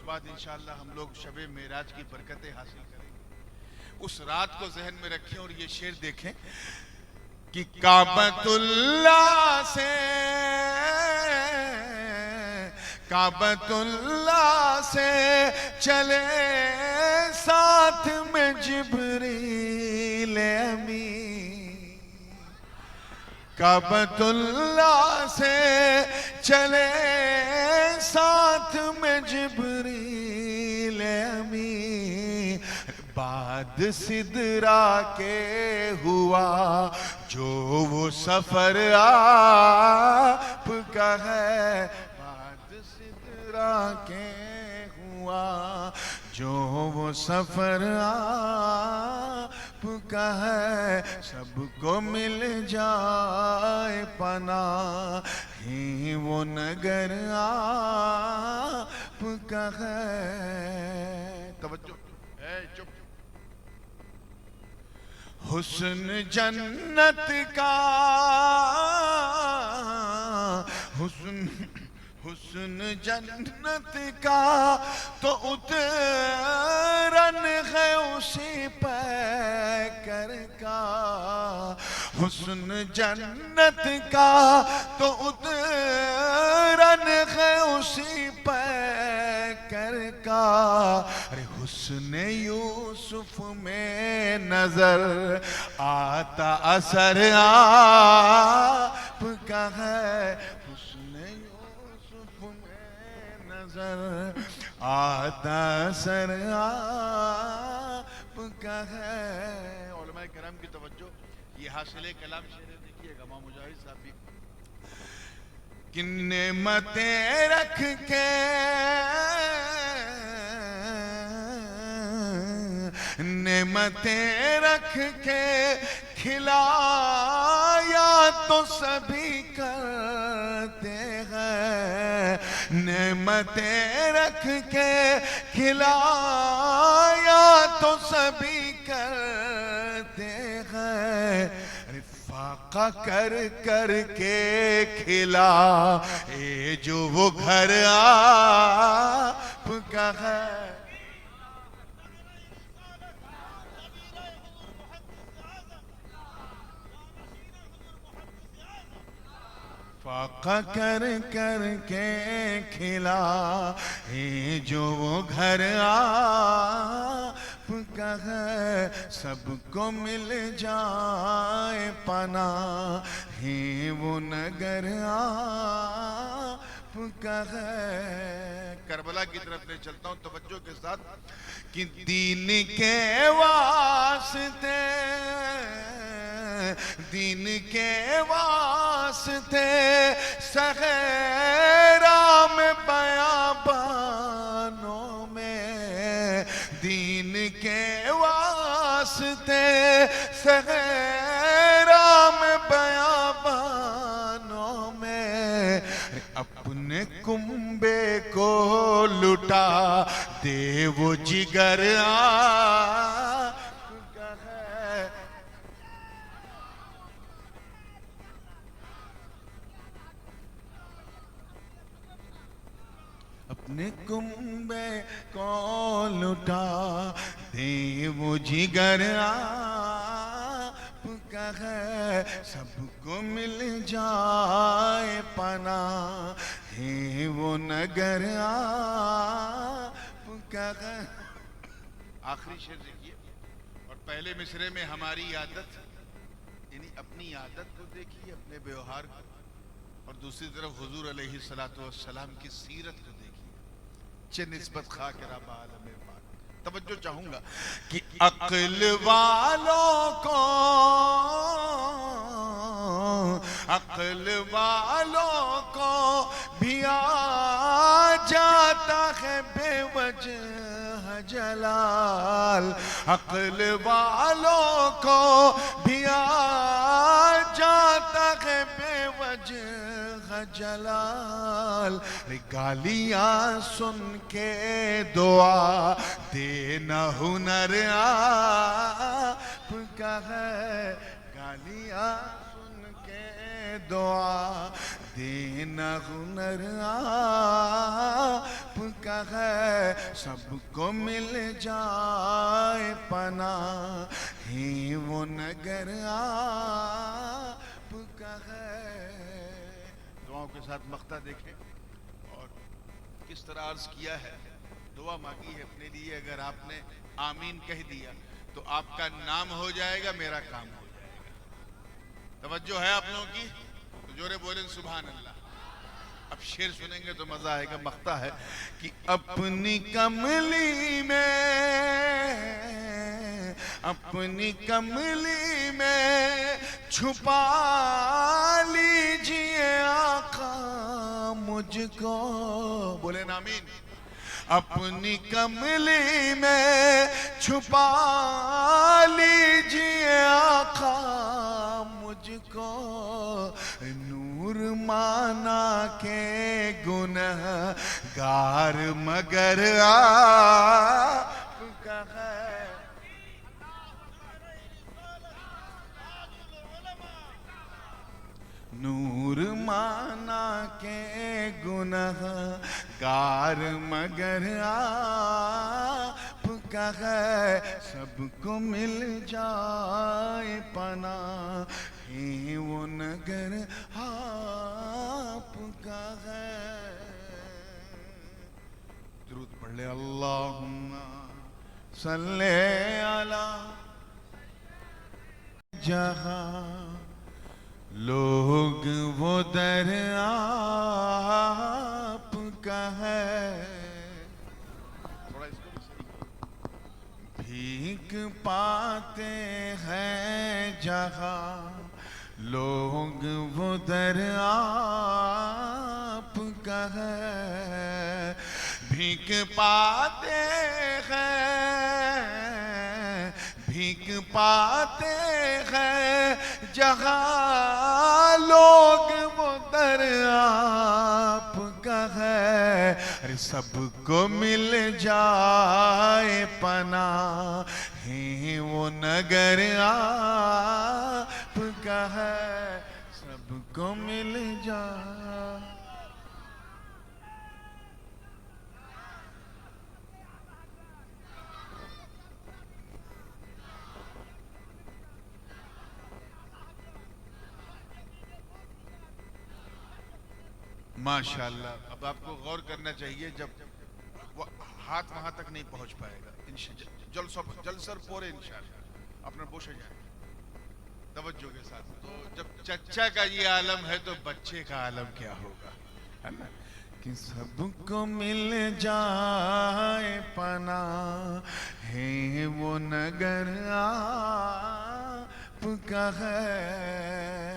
بعد انشاءاللہ ہم لوگ شب معراج کی برکتیں حاصل کریں گے. اس رات کو ذہن میں رکھیں اور یہ شعر دیکھیں کہ کعبۃ اللہ سے چلے ساتھ میں جبریل امین. کعبۃ اللہ سے چلے ساتھ میں جبریل امین. بعد سدرا کے ہوا جو وہ سفر آپ کا ہے. بعد سدرا کے ہوا جو وہ سفر آپ کا ہے. سب کو مل جائے پناہ ہی وہ نگر آپ کا ہے. توجہ چپ. حسن جنت کا حسن جنت کا تو اترن ہے اسی پیکر کا. حسن جنت کا تو اترن ہے اسی پیکر کا. ارے حسن یوسف میں نظر آتا اثر آپ کا ہے. حسن یوسف میں نظر آتا اثر آپ کا ہے. علماء کرام کی توجہ, یہ حاصل کلام شعر دیکھیے گا امام مجاہد صاحب بھی. کہ نعمتیں رکھ کے کھلایا تو سبھی کرتے ہیں. نعمتیں رکھ کے کھلایا تو سبھی کرتے ہیں. فاقہ کر کر کے کھلا اے جو وہ گھر آپ کا ہے. فاقہ کر کر کے کھلا اے جو وہ گھر آپ کا ہے. سب کو مل جائے پناہ ہی وہ نگر آپ کا ہے. کربلا کی طرف لے چلتا ہوں توجہ کے ساتھ. کہ دین کے واسطے صحرا میں بیابانوں میں. دین کے واسطے صحرا میں بیابانوں میں. اپنے کنبے کو لٹا دے وہ جگر آپ کا ہے. اپنے کنبے کو لٹا دے وہ جگر آپ کا ہے. سب کو مل جائے پناہ ہی وہ نگر آپ کا ہے. آخری شعر دیکھیے اور پہلے مصرے میں ہماری عادت یعنی اپنی عادت کو دیکھیے, اپنے بیوہار کو, اور دوسری طرف حضور علیہ السلام کی سیرت کو دیکھیے. چہ نسبت خاک رب عالم پاک. توجہ چاہوں گا کہ عقل والوں کو بھی آ جاتا ہے بے وجہ جلال. عقل والوں کو بھی آ جاتا ہے بے وجہ جلال. گالیاں سن کے دعا دینا ہنر آپ کا ہے. گالیاں سن کے دعا دینا ہنر آپ کا ہے، سب کو مل جائے پناہ ہی وہ نگر آپ کا ہے۔ دعاؤں کے ساتھ مقطع دیکھیں اور کس طرح عرض کیا ہے، دعا مانگی ہے اپنے لیے، اگر آپ نے آمین کہہ دیا تو آپ کا نام ہو جائے گا، میرا کام ہو جائے گا۔ توجہ ہے آپ لوگوں کی؟ تو جورے بولیں سبحان اللہ۔ اب شعر سنیں گے تو مزہ آئے گا۔ مقطع ہے کہ اپنی کملی میں چھپا لیجئے آقا مجھ کو، بولیں آمین۔ اپنی کملی میں چھپا لیجئے آقا مجھ کو، نور مانا کے گنہگار مگر آپ کا ہے۔ نور مانا کے گنہگار مگر آپ کا ہے، سب کو مل جائے پناہ ہی وہ نگر آپ کا ہے۔ درود پڑھ لے، اللہم صلی علی جہاں لوگ وہ در آپ کا ہے۔ تھوڑا اس کو بھی صحیح، بھیک پاتے ہیں جہاں لوگ وہ در آپ کا ہے۔ بھیک پاتے ہیں، بھیک پاتے ہیں جہاں لوگ وہ در آپ کا ہے، ارے سب کو مل جائے پناہ ہی وہ نگر آپ کا ہے، سب کو مل جائے۔ ماشاءاللہ۔ اب آپ کو غور کرنا چاہیے، جب وہ ہاتھ وہاں تک نہیں پہنچ پائے گا، جلسر پورے انشاءاللہ اپنا بوشے جائیں توجہ کے ساتھ۔ تو جب چچا کا یہ عالم ہے تو بچے کا عالم کیا ہوگا، ہے نا؟ کہ سب کو مل جائے پناہ ہے وہ نگر آپ کا ہے۔